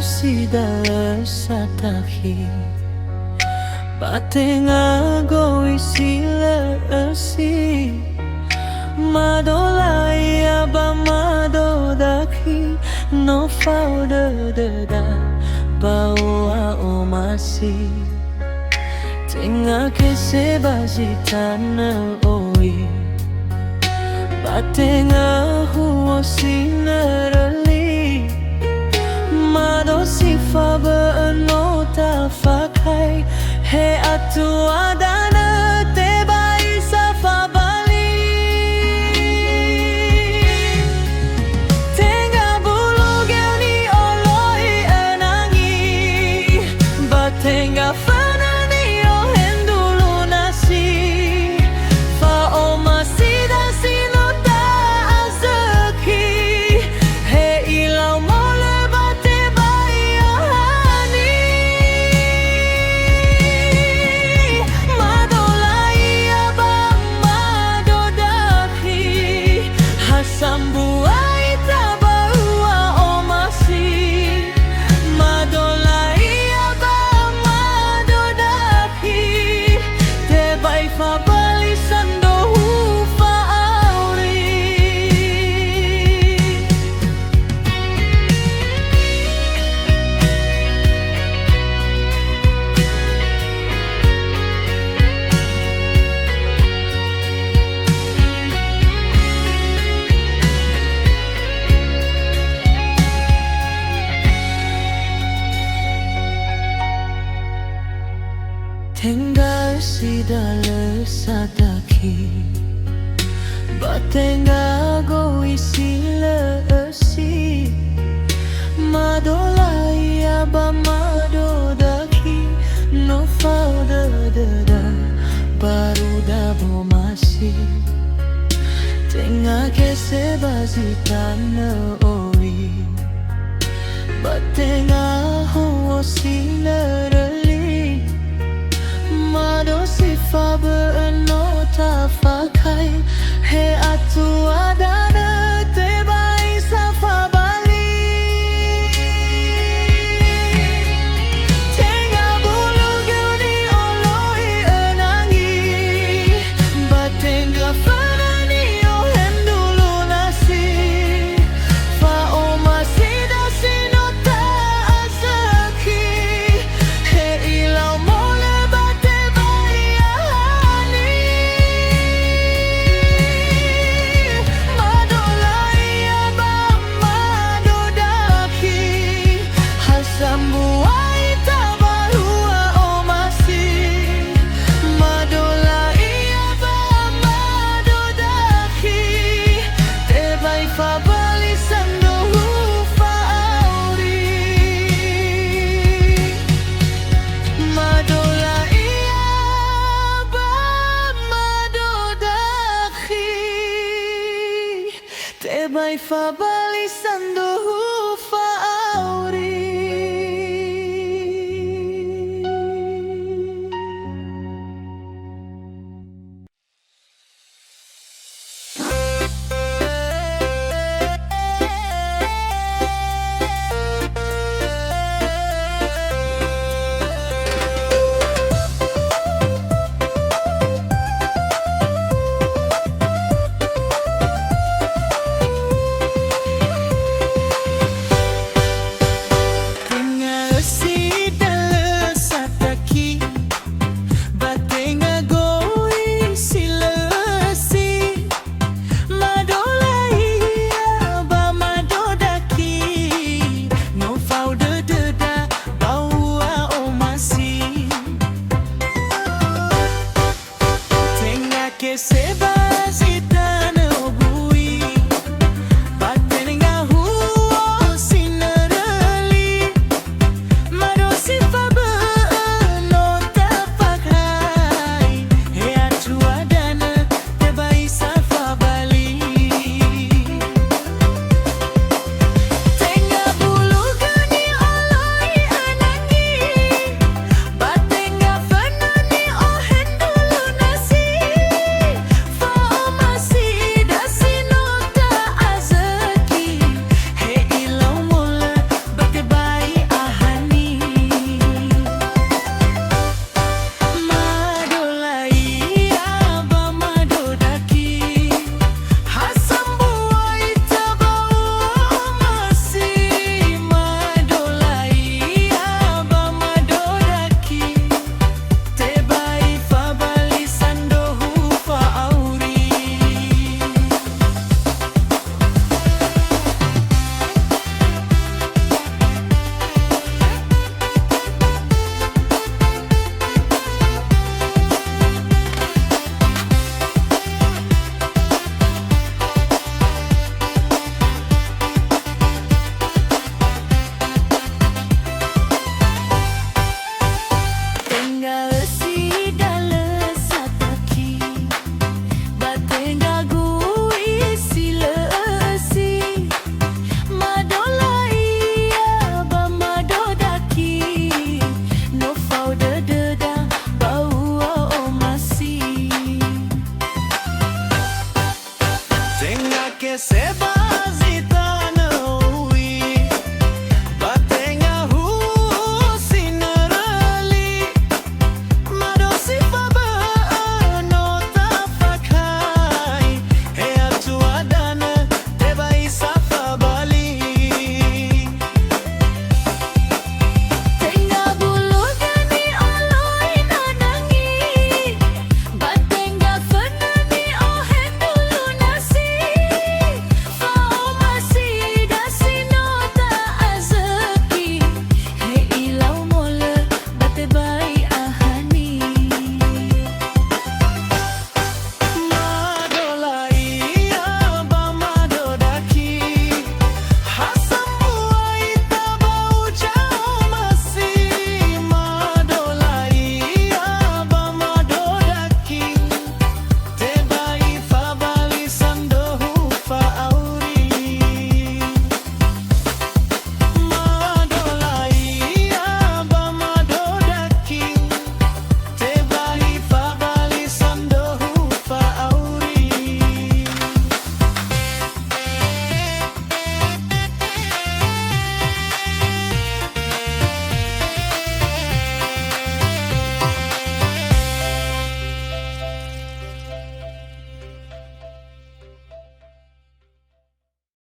si dalö takhi Tenga gowi silö Mado La'ia Mado Dakhi Nofao dödöda masih Tenga kese zitanö Tenga huhuo sinörö Mado sifabö'ö fakhai atua danö Tebai safabali Tenga bulugeu ni oloi'ö nangi Tenga fönö ni dulu nasi Fa'o masih dan sinö Tenga si dalö takhi Tenga gowi silö Mado La'ia Mado Dakhi Nofao dödöda masih Tenga kese zitanö Tenga huhuo sinörö Mado sifabö'ö fakhai atua danö Tebai safabali Tenga bulugeu ni oloi'ö nangi Tenga fönö ni dulu nasi Fa'o masih dan sinö Tebai fabali huhuo. kese